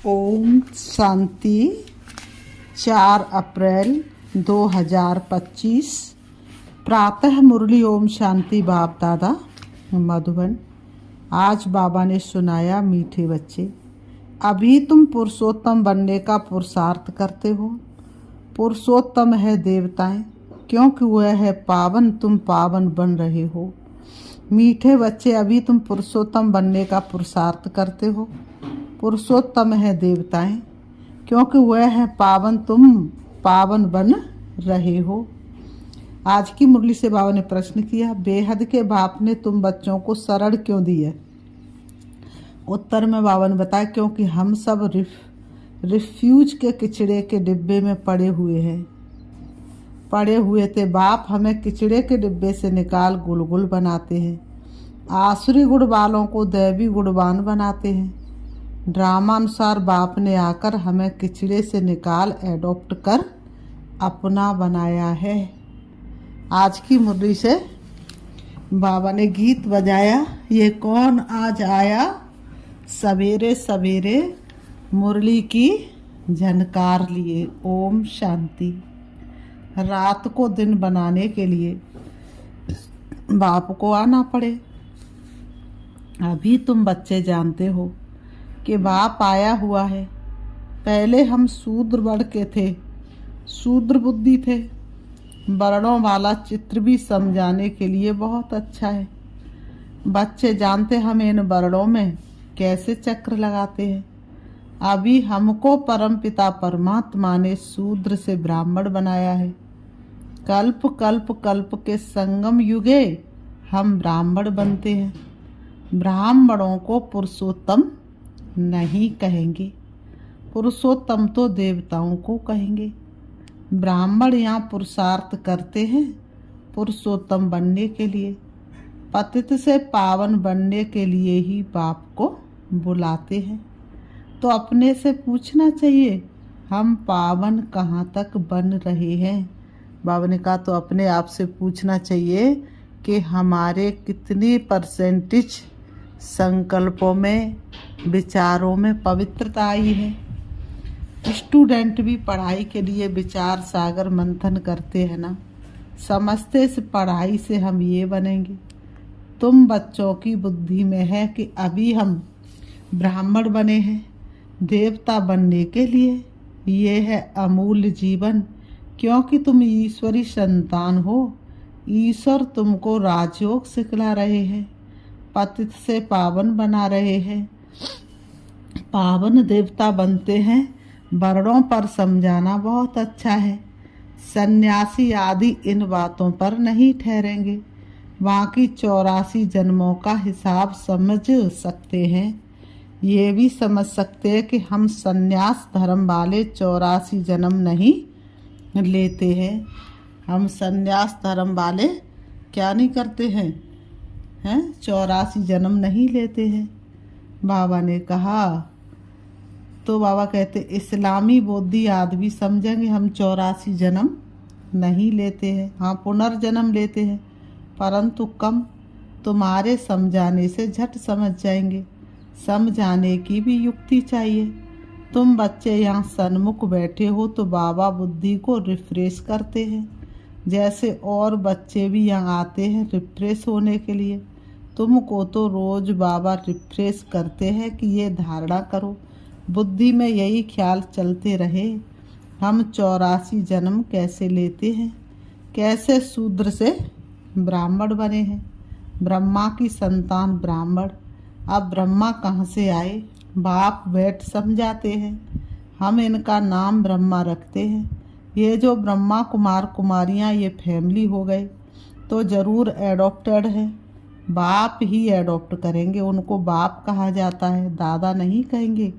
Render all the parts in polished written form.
ओम शांति। 4 अप्रैल 2025 प्रातः मुरली ओम शांति बाप दादा मधुबन। आज बाबा ने सुनाया, मीठे बच्चे, अभी तुम पुरुषोत्तम बनने का पुरुषार्थ करते हो। पुरुषोत्तम है देवताएं, क्योंकि वह है पावन, तुम पावन बन रहे हो। मीठे बच्चे, अभी तुम पुरुषोत्तम बनने का पुरुषार्थ करते हो। पुरुषोत्तम है देवताएं, क्योंकि वह है पावन, तुम पावन बन रहे हो। आज की मुरली से बाबा ने प्रश्न किया, बेहद के बाप ने तुम बच्चों को शरण क्यों दी है? उत्तर में बाबा ने बताया, क्योंकि हम सब रिफ्यूज के किचड़े के डिब्बे में पड़े हुए थे। बाप हमें किचड़े के डिब्बे से निकाल गुलगुल बनाते हैं। आसुरी गुण वालों को दैवी गुणवान बनाते हैं। ड्रामानुसार बाप ने आकर हमें किचड़े से निकाल एडॉप्ट कर अपना बनाया है। आज की मुरली से बाबा ने गीत बजाया, ये कौन आज आया सवेरे सवेरे मुरली की झनकार लिए। ओम शांति। रात को दिन बनाने के लिए बाप को आना पड़े। अभी तुम बच्चे जानते हो कि बाप आया हुआ है। पहले हम शूद्र वर्ण के थे, शूद्र बुद्धि थे। वर्णों वाला चित्र भी समझाने के लिए बहुत अच्छा है। बच्चे जानते हम इन वर्णों में कैसे चक्र लगाते हैं। अभी हमको परमपिता परमात्मा ने शूद्र से ब्राह्मण बनाया है। कल्प कल्प कल्प के संगम युगे हम ब्राह्मण बनते हैं। ब्राह्मणों को पुरुषोत्तम नहीं कहेंगे, पुरुषोत्तम तो देवताओं को कहेंगे। ब्राह्मण यहाँ पुरुषार्थ करते हैं पुरुषोत्तम बनने के लिए, पतित से पावन बनने के लिए ही बाप को बुलाते हैं। तो अपने से पूछना चाहिए, हम पावन कहाँ तक बन रहे हैं? बाबा ने कहा, तो अपने आप से पूछना चाहिए कि हमारे कितनी परसेंटेज संकल्पों में, विचारों में पवित्रता आई है। स्टूडेंट भी पढ़ाई के लिए विचार सागर मंथन करते हैं ना, समझते इस पढ़ाई से हम ये बनेंगे। तुम बच्चों की बुद्धि में है कि अभी हम ब्राह्मण बने हैं देवता बनने के लिए। ये है अमूल्य जीवन, क्योंकि तुम ईश्वरी संतान हो। ईश्वर तुमको राजयोग सिखला रहे हैं, पतित से पावन बना रहे हैं। पावन देवता बनते हैं। वर्णों पर समझाना बहुत अच्छा है। सन्यासी आदि इन बातों पर नहीं ठहरेंगे। बाकी 84 जन्मों का हिसाब समझ सकते हैं। ये भी समझ सकते हैं कि हम सन्यास धर्म वाले 84 जन्म नहीं लेते हैं। हम सन्यास धर्म वाले क्या नहीं करते हैं? 84 जन्म नहीं लेते हैं। बाबा ने कहा, तो बाबा कहते इस्लामी बौद्धि आदमी समझेंगे हम 84 जन्म नहीं लेते हैं। हाँ, पुनर्जन्म लेते हैं, परंतु कम। तुम्हारे समझाने से झट समझ जाएंगे। समझाने की भी युक्ति चाहिए। तुम बच्चे यहाँ सन्मुख बैठे हो तो बाबा बुद्धि को रिफ्रेश करते हैं, जैसे और बच्चे भी यहाँ आते हैं रिफ्रेश होने के लिए। तुमको तो रोज बाबा रिफ्रेश करते हैं कि ये धारणा करो, बुद्धि में यही ख्याल चलते रहे, हम 84 जन्म कैसे लेते हैं, कैसे शूद्र से ब्राह्मण बने हैं। ब्रह्मा की संतान ब्राह्मण। अब ब्रह्मा कहाँ से आए? बाप बैठ समझाते हैं। हम इनका नाम ब्रह्मा रखते हैं। ये जो ब्रह्मा कुमार कुमारियाँ, ये फैमिली हो गए तो ज़रूर एडॉप्टेड है। बाप ही एडॉप्ट करेंगे। उनको बाप कहा जाता है, दादा नहीं कहेंगे।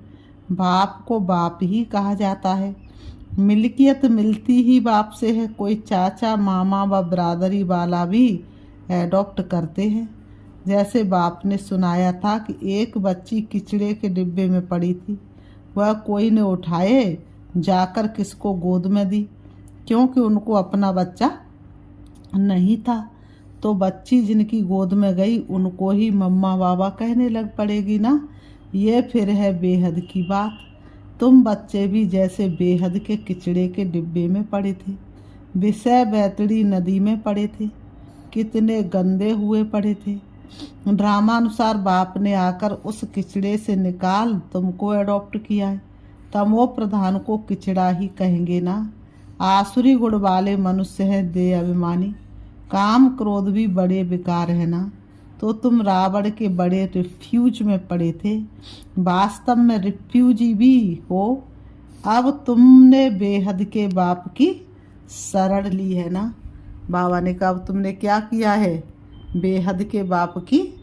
बाप को बाप ही कहा जाता है। मिल्कियत मिलती ही बाप से है। कोई चाचा मामा व बरादरी वाला भी एडॉप्ट करते हैं। जैसे बाप ने सुनाया था कि एक बच्ची किचड़े के डिब्बे में पड़ी थी, वह कोई ने उठाए जाकर किसको गोद में दी, क्योंकि उनको अपना बच्चा नहीं था। तो बच्ची जिनकी गोद में गई उनको ही मम्मा बाबा कहने लग पड़ेगी ना। ये फिर है बेहद की बात। तुम बच्चे भी जैसे बेहद के किचड़े के डिब्बे में पड़े थे, विषय बैतड़ी नदी में पड़े थे, कितने गंदे हुए पड़े थे। ड्रामानुसार बाप ने आकर उस किचड़े से निकाल तुमको अडॉप्ट किया है। तमो प्रधान को किचड़ा ही कहेंगे ना। आसुरी गुण वाले मनुष्य हैं दे अभिमानी, काम क्रोध भी बड़े विकार है ना। तो तुम रावण के बड़े रिफ्यूज में पड़े थे, वास्तव में रिफ्यूजी भी हो। अब तुमने बेहद के बाप की शरण ली है ना। बाबा ने कहा अब तुमने क्या किया है, बेहद के बाप की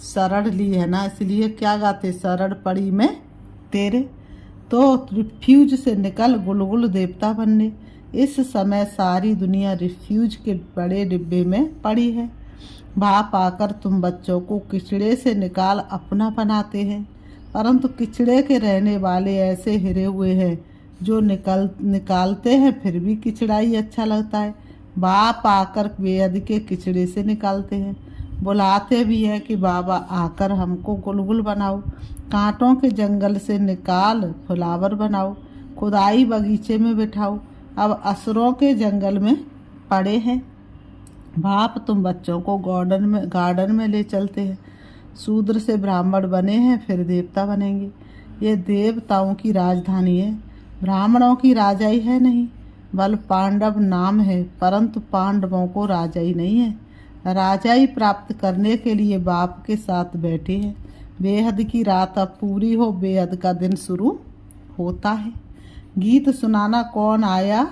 शरण ली है ना। इसलिए क्या गाते, शरण पड़ी में तेरे। तो रिफ्यूज से निकल गुलगुल देवता बनने। इस समय सारी दुनिया रिफ्यूज के बड़े डिब्बे में पड़ी है। बाप आकर तुम बच्चों को किचड़े से निकाल अपना बनाते हैं, परंतु किचड़े के रहने वाले ऐसे हिरे हुए हैं जो निकालते हैं फिर भी किचड़ा ही अच्छा लगता है। बाप आकर बेहद के किचड़े से निकालते हैं, बुलाते भी हैं कि बाबा आकर हमको गुलगुल बनाओ, कांटों के जंगल से निकाल फ्लावर बनाओ, खुदाई बगीचे में बिठाओ। अब असुरों के जंगल में पड़े हैं। बाप तुम बच्चों को गार्डन में ले चलते हैं। शूद्र से ब्राह्मण बने हैं फिर देवता बनेंगे। ये देवताओं की राजधानी है, ब्राह्मणों की राजाई है नहीं। बल पांडव नाम है, परंतु पांडवों को राजाई नहीं है। राजाई प्राप्त करने के लिए बाप के साथ बैठे हैं। बेहद की रात अब पूरी हो, बेहद का दिन शुरू होता है। गीत सुनाना कौन आया,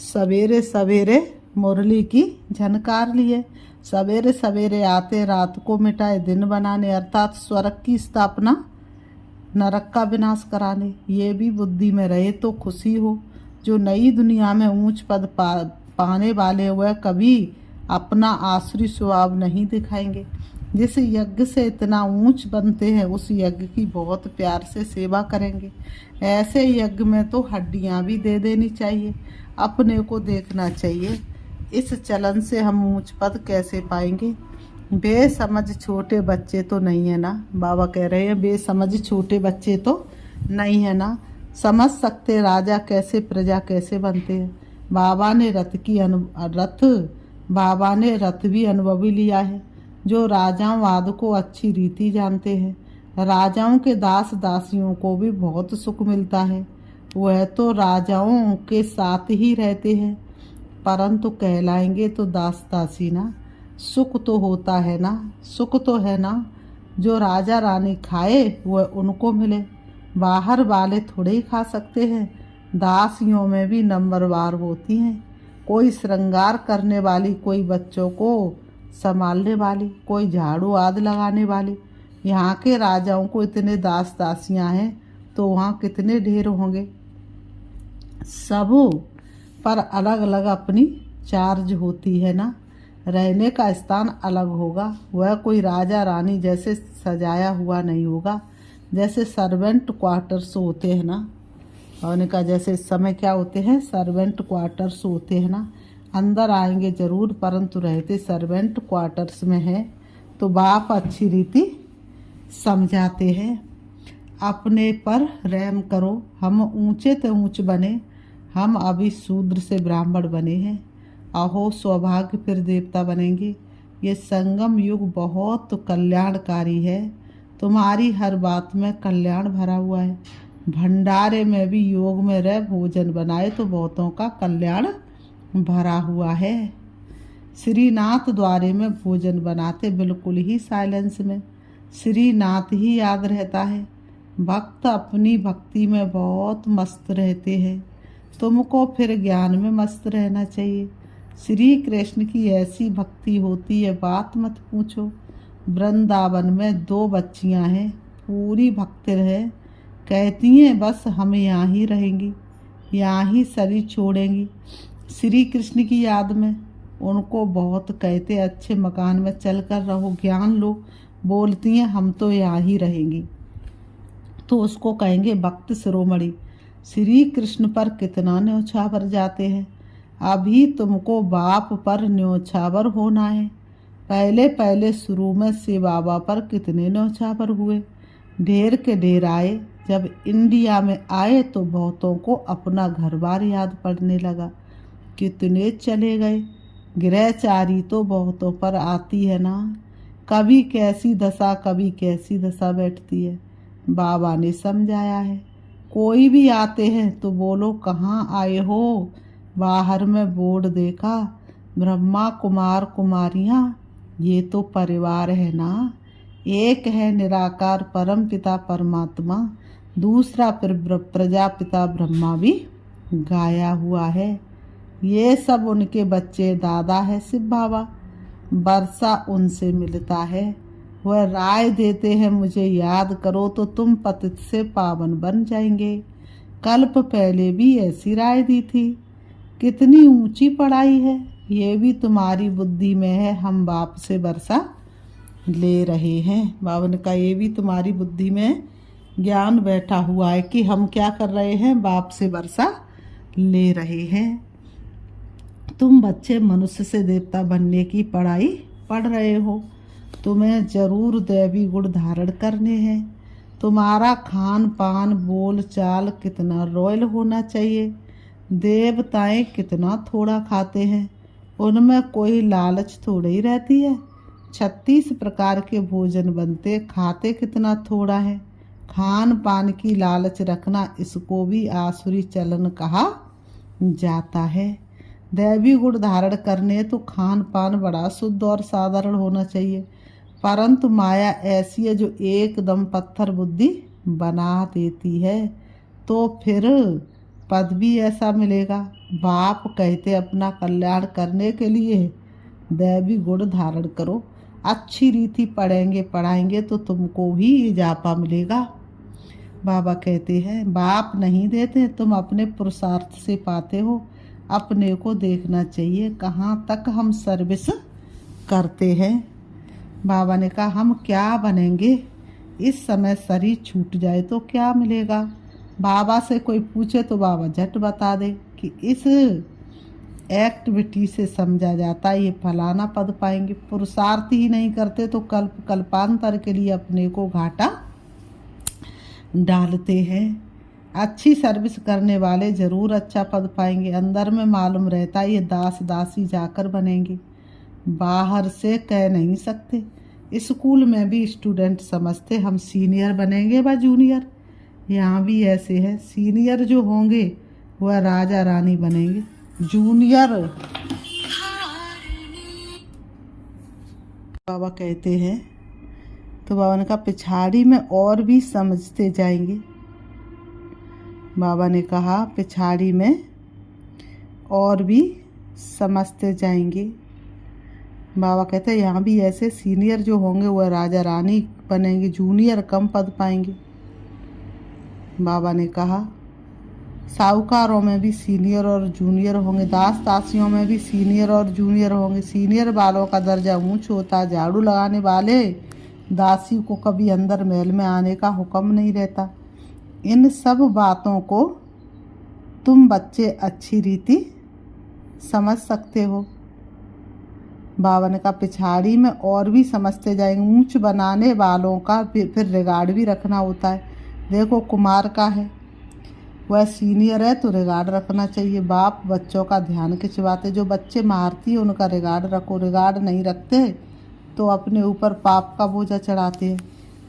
सवेरे सवेरे मुरली की झनकार लिए। सवेरे सवेरे आते रात को मिटाए दिन बनाने, अर्थात स्वर्ग की स्थापना नरक का विनाश कराने। ये भी बुद्धि में रहे तो खुशी हो। जो नई दुनिया में ऊंच पद पाने वाले वह कभी अपना आसुरी स्वभाव नहीं दिखाएंगे। जिस यज्ञ से इतना ऊंच बनते हैं उस यज्ञ की बहुत प्यार से सेवा करेंगे। ऐसे यज्ञ में तो हड्डियां भी दे देनी चाहिए। अपने को देखना चाहिए, इस चलन से हम ऊंच पद कैसे पाएंगे। बेसमझ छोटे बच्चे तो नहीं है ना। बाबा कह रहे हैं बेसमझ छोटे बच्चे तो नहीं है ना। समझ सकते राजा कैसे प्रजा कैसे बनते हैं। बाबा ने रथ भी अनुभवी लिया है। जो राजाओं वाद को अच्छी रीति जानते हैं। राजाओं के दास दासियों को भी बहुत सुख मिलता है। वह तो राजाओं के साथ ही रहते हैं, परंतु कहलाएंगे तो दास दासी ना। सुख तो होता है ना, सुख तो है ना। जो राजा रानी खाए वह उनको मिले। बाहर वाले थोड़े ही खा सकते हैं। दासियों में भी नंबरवार होती हैं। कोई श्रृंगार करने वाली, कोई बच्चों को संभालने वाली, कोई झाड़ू आदि लगाने वाली। यहाँ के राजाओं को इतने दास दासियाँ हैं तो वहाँ कितने ढेर होंगे। सबों पर अलग अलग अपनी चार्ज होती है ना। रहने का स्थान अलग होगा। वह कोई राजा रानी जैसे सजाया हुआ नहीं होगा, जैसे सर्वेंट क्वार्टर्स होते हैं ना। और कहा जैसे इस समय क्या होते हैं, सर्वेंट क्वार्टर्स होते हैं ना। अंदर आएंगे जरूर, परंतु रहते सर्वेंट क्वार्टर्स में है। तो बाप अच्छी रीति समझाते हैं, अपने पर रहम करो। हम ऊंचे ते ऊंच बने, हम अभी शूद्र से ब्राह्मण बने हैं। अहो सौभाग्य, फिर देवता बनेंगे। ये संगम युग बहुत कल्याणकारी है। तुम्हारी हर बात में कल्याण भरा हुआ है। भंडारे में भी योग में रह भोजन बनाए तो बहुतों का कल्याण भरा हुआ है। श्रीनाथ द्वारे में भोजन बनाते बिल्कुल ही साइलेंस में। श्रीनाथ ही याद रहता है। भक्त अपनी भक्ति में बहुत मस्त रहते हैं। तुमको फिर ज्ञान में मस्त रहना चाहिए। श्री कृष्ण की ऐसी भक्ति होती है बात मत पूछो। वृंदावन में 2 बच्चियां हैं, पूरी भक्त है। कहती हैं बस हम यहाँ ही रहेंगी, यहाँ ही शरीर छोड़ेंगी श्री कृष्ण की याद में। उनको बहुत कहते अच्छे मकान में चल कर रहो, ज्ञान लो। बोलती हैं हम तो यहाँ ही रहेंगी। तो उसको कहेंगे भक्त शिरोमणि। श्री कृष्ण पर कितना न्योछावर जाते हैं। अभी तुमको बाप पर न्योछावर होना है। पहले पहले शुरू में शिव बाबा पर कितने न्योछावर हुए, ढेर के ढेर आए, जब इंडिया में आए तो बहुतों को अपना घर बार याद पड़ने लगा। कितने चले गए, गृहचारी तो बहुतों पर आती है ना, कभी कैसी दशा कभी कैसी दशा बैठती है। बाबा ने समझाया है, कोई भी आते हैं तो बोलो कहाँ आए हो। बाहर में बोर्ड देखा, ब्रह्मा कुमार कुमारियाँ, ये तो परिवार है ना। एक है निराकार परम पिता परमात्मा, दूसरा प्रजापिता ब्रह्मा भी गाया हुआ है। ये सब उनके बच्चे, दादा है शिव बाबा। वर्षा उनसे मिलता है, वह राय देते हैं मुझे याद करो तो तुम पतित से पावन बन जाएंगे। कल्प पहले भी ऐसी राय दी थी। कितनी ऊंची पढ़ाई है, ये भी तुम्हारी बुद्धि में है। हम बाप से वर्षा ले रहे हैं। बाबा ने कहा ये भी तुम्हारी बुद्धि में ज्ञान बैठा हुआ है कि हम क्या कर रहे हैं, बाप से वर्षा ले रहे हैं। तुम बच्चे मनुष्य से देवता बनने की पढ़ाई पढ़ रहे हो, तुम्हें जरूर दैवी गुण धारण करने हैं। तुम्हारा खान पान बोल चाल कितना रॉयल होना चाहिए। देवताएं कितना थोड़ा खाते हैं, उनमें कोई लालच थोड़ी ही रहती है। 36 प्रकार के भोजन बनते, खाते कितना थोड़ा है। खान पान की लालच रखना, इसको भी आसुरी चलन कहा जाता है। दैवी गुण धारण करने तो खान पान बड़ा शुद्ध और साधारण होना चाहिए, परंतु माया ऐसी है जो एकदम पत्थर बुद्धि बना देती है। तो फिर पद भी ऐसा मिलेगा। बाप कहते अपना कल्याण करने के लिए दैवी गुण धारण करो। अच्छी रीति पढ़ेंगे पढ़ाएंगे तो तुमको भी इजाफा मिलेगा। बाबा कहते हैं बाप नहीं देते, तुम अपने पुरुषार्थ से पाते हो। अपने को देखना चाहिए कहाँ तक हम सर्विस करते हैं। बाबा ने कहा हम क्या बनेंगे, इस समय शरीर छूट जाए तो क्या मिलेगा। बाबा से कोई पूछे तो बाबा झट बता दे कि इस एक्टिविटी से समझा जाता है ये फलाना पद पाएंगे। पुरुषार्थ ही नहीं करते तो कल्पांतर के लिए अपने को घाटा डालते हैं। अच्छी सर्विस करने वाले जरूर अच्छा पद पाएंगे। अंदर में मालूम रहता है ये दास दासी जाकर बनेंगे, बाहर से कह नहीं सकते। स्कूल में भी स्टूडेंट समझते हम सीनियर बनेंगे व जूनियर। यहाँ भी ऐसे है, सीनियर जो होंगे वह राजा रानी बनेंगे, जूनियर बाबा कहते हैं। तो बाबा ने कहा पिछाड़ी में और भी समझते जाएंगे। बाबा ने कहा पिछाड़ी में और भी समझते जाएंगे। बाबा कहते हैं यहाँ भी ऐसे, सीनियर जो होंगे वह राजा रानी बनेंगे, जूनियर कम पद पाएंगे। बाबा ने कहा साहूकारों में भी सीनियर और जूनियर होंगे, दास दासियों में भी सीनियर और जूनियर होंगे। सीनियर वालों का दर्जा ऊंच होता, झाड़ू लगाने वाले दासी को कभी अंदर महल में आने का हुक्म नहीं रहता। इन सब बातों को तुम बच्चे अच्छी रीति समझ सकते हो। बाबा ने कहा पिछाड़ी में और भी समझते जाएंगे। ऊंच बनाने वालों का फिर रिगार्ड भी रखना होता है। देखो कुमार का है, वह सीनियर है तो रिगार्ड रखना चाहिए। बाप बच्चों का ध्यान खिंचवाते, जो बच्चे मारती है उनका रिगार्ड रखो। रिगार्ड नहीं रखते तो अपने ऊपर पाप का बोझा चढ़ाते हैं।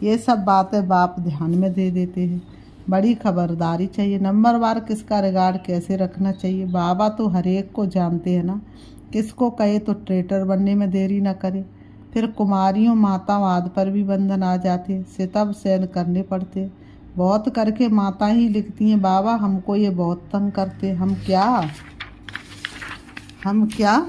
ये सब बातें बाप ध्यान में दे देते हैं। बड़ी खबरदारी चाहिए। नंबरवार किसका रिगार्ड कैसे रखना चाहिए, बाबा तो हर एक को जानते हैं ना। किसको कहे तो ट्रेटर बनने में देरी न करे। फिर कुमारियों माताओं आदि पर भी बंधन आ जाते, सितब सहन करने पड़ते। बहुत करके माता ही लिखती हैं बाबा हमको ये बहुत तंग करते, हम क्या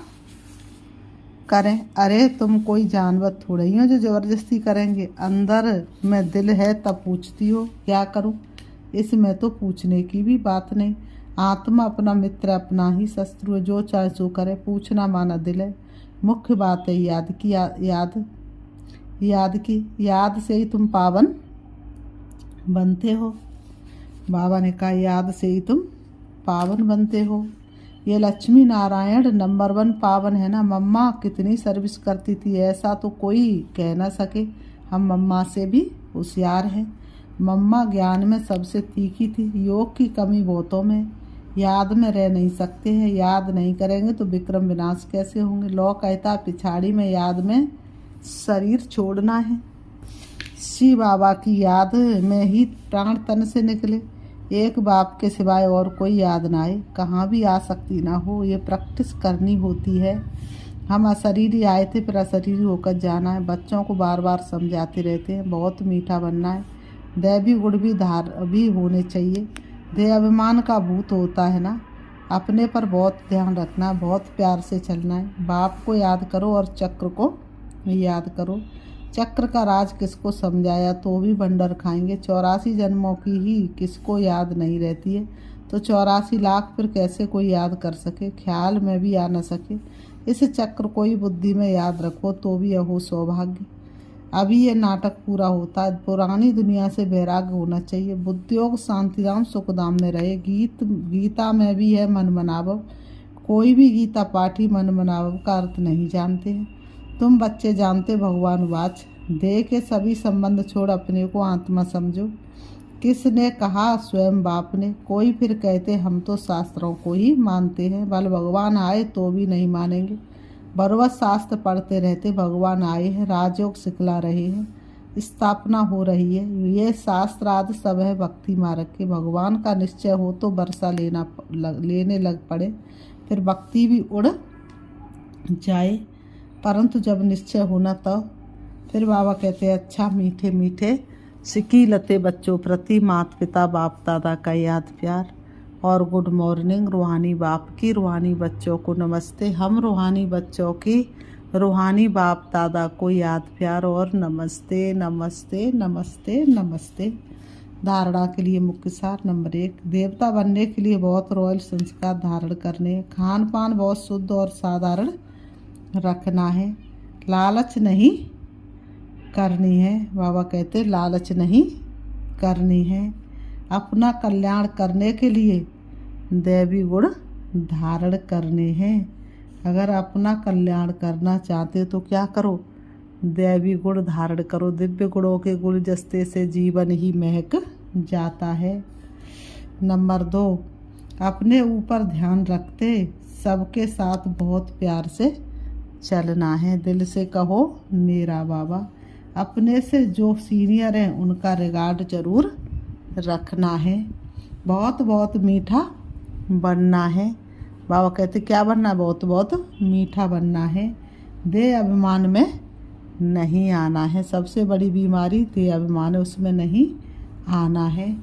करें। अरे तुम कोई जानवर थोड़े ही हो जो ज़बरदस्ती करेंगे। अंदर में दिल है तब पूछती हो क्या करूं। इसमें तो पूछने की भी बात नहीं। आत्मा अपना मित्र अपना ही शत्रु है, जो चाहे सो करे। पूछना माना दिल है। मुख्य बात है याद से ही तुम पावन बनते हो। बाबा ने कहा याद से ही तुम पावन बनते हो। ये लक्ष्मी नारायण नंबर 1 पावन है ना। मम्मा कितनी सर्विस करती थी, ऐसा तो कोई कह ना सके। हम मम्मा से भी होशियार हैं। मम्मा ज्ञान में सबसे तीखी थी। योग की कमी बहुतों में, याद में रह नहीं सकते हैं। याद नहीं करेंगे तो विक्रम विनाश कैसे होंगे। लौ कहता पिछाड़ी में याद में शरीर छोड़ना है। शिव बाबा की याद में ही प्राण तन से निकले। एक बाप के सिवाय और कोई याद ना आए, कहाँ भी आ सकती ना हो। ये प्रैक्टिस करनी होती है। हम अशरीरी आए थे, फिर अशरीरी होकर जाना है। बच्चों को बार बार समझाते रहते हैं, बहुत मीठा बनना है। दैवी गुण भी होने चाहिए। देह अभिमान का भूत होता है ना। अपने पर बहुत ध्यान रखना, बहुत प्यार से चलना है। बाप को याद करो और चक्र को याद करो। चक्र का राज किसको समझाया तो भी भंडर खाएंगे। 84 जन्मों की ही किसको याद नहीं रहती है, तो 84 लाख फिर कैसे कोई याद कर सके, ख्याल में भी आ न सके। इस चक्र को ही बुद्धि में याद रखो तो भी अहो सौभाग्य। अभी ये नाटक पूरा होता है। पुरानी दुनिया से वैराग्य होना चाहिए। बुद्धियोग शांतिधाम सुखधाम में रहे। गीता में भी है मन मनावव। कोई भी गीता पाठी मन मनावव का अर्थ नहीं जानते हैं। तुम बच्चे जानते भगवान वाच। देह के सभी संबंध छोड़ अपने को आत्मा समझो। किसने कहा? स्वयं बाप ने। कोई फिर कहते हम तो शास्त्रों को ही मानते हैं, बल भगवान आए तो भी नहीं मानेंगे। बरवत शास्त्र पढ़ते रहते, भगवान आए हैं, राजयोग सिखला रहे हैं, स्थापना हो रही है। ये शास्त्र आदि सब है भक्ति मार्ग के। भगवान का निश्चय हो तो वर्षा लेने लग पड़े, फिर भक्ति भी उड़ जाए। परंतु जब निश्चय होना तब फिर बाबा कहते हैं अच्छा मीठे मीठे सिकी लते बच्चों प्रति माता पिता बाप दादा का याद प्यार और गुड मॉर्निंग। रूहानी बाप की रूहानी बच्चों को नमस्ते। हम रूहानी बच्चों की रूहानी बाप दादा को याद प्यार और नमस्ते नमस्ते नमस्ते नमस्ते। धारणा के लिए मुख्य सार नंबर 1, देवता बनने के लिए बहुत रॉयल संस्कार धारण करने। खान पान बहुत शुद्ध और साधारण रखना है। लालच नहीं करनी है। बाबा कहते लालच नहीं करनी है। अपना कल्याण करने के लिए दैवी गुण धारण करने हैं। अगर अपना कल्याण करना चाहते तो क्या करो? दैवी गुण धारण करो। दिव्य गुणों के गुलदस्ते से जीवन ही महक जाता है। नंबर 2, अपने ऊपर ध्यान रखते सबके साथ बहुत प्यार से चलना है। दिल से कहो मेरा बाबा। अपने से जो सीनियर हैं उनका रिगार्ड जरूर रखना है। बहुत बहुत मीठा बनना है। बाबा कहते क्या बनना है? बहुत बहुत मीठा बनना है। देह अभिमान में नहीं आना है। सबसे बड़ी बीमारी देह अभिमान है, उसमें नहीं आना है।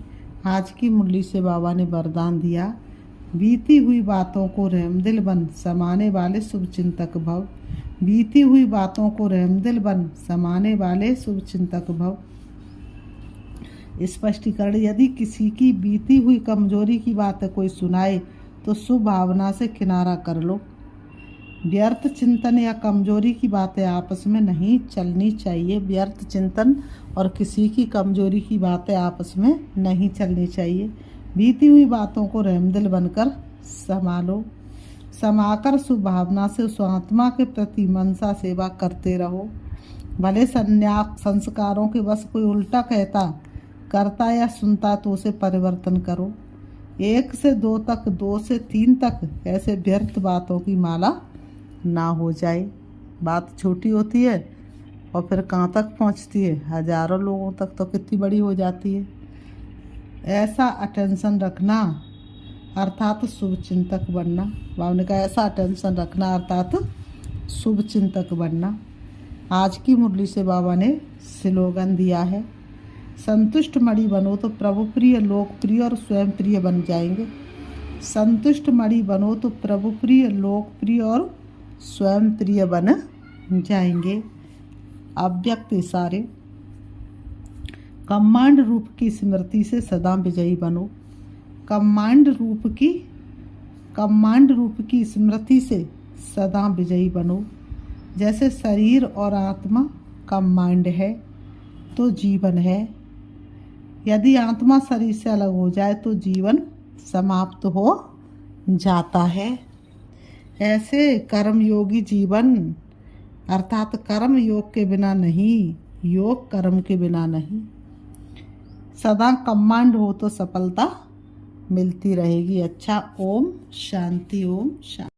आज की मुरली से बाबा ने वरदान दिया, बीती हुई बातों को रहमदिल बन समाने वाले शुभ चिंतक भव। बीती हुई बातों को रहमदिल बन समाने वाले शुभ चिंतक भव। स्पष्टीकरण, यदि किसी की बीती हुई कमजोरी की बात कोई सुनाए तो शुभ भावना से किनारा कर लो। व्यर्थ चिंतन या कमजोरी की बातें आपस में नहीं चलनी चाहिए। व्यर्थ चिंतन और किसी की कमजोरी की बातें आपस में नहीं चलनी चाहिए। बीती हुई बातों को रहमदिल बनकर संभालो। समाकर शुभ भावना से उस आत्मा के प्रति मनसा सेवा करते रहो। भले संस्कारों के बस कोई उल्टा करता या सुनता तो उसे परिवर्तन करो। 1 से 2 तक, 2 से 3 तक ऐसे व्यर्थ बातों की माला ना हो जाए। बात छोटी होती है और फिर कहाँ तक पहुँचती है? हजारों लोगों तक तो कितनी बड़ी हो जाती है। ऐसा अटेंशन रखना अर्थात शुभ चिंतक बनना। बाबा ने कहा ऐसा अटेंशन रखना अर्थात शुभ चिंतक बनना। आज की मुरली से बाबा ने स्लोगन दिया है, संतुष्ट मणि बनो तो प्रभु प्रिय, लोकप्रिय और स्वयं प्रिय बन जाएंगे। संतुष्ट मणि बनो तो प्रभु प्रिय, लोकप्रिय और स्वयं प्रिय बन जाएंगे। अव्यक्त इशारे, कमांड रूप की स्मृति से सदा विजयी बनो। कमांड रूप की स्मृति से सदा विजयी बनो। जैसे शरीर और आत्मा कमांड है तो जीवन है। यदि आत्मा शरीर से अलग हो जाए तो जीवन समाप्त हो जाता है। ऐसे कर्मयोगी जीवन अर्थात कर्म योग के बिना नहीं, योग कर्म के बिना नहीं। सदा कमांड हो तो सफलता मिलती रहेगी। अच्छा, ओम शांति, ओम शांति।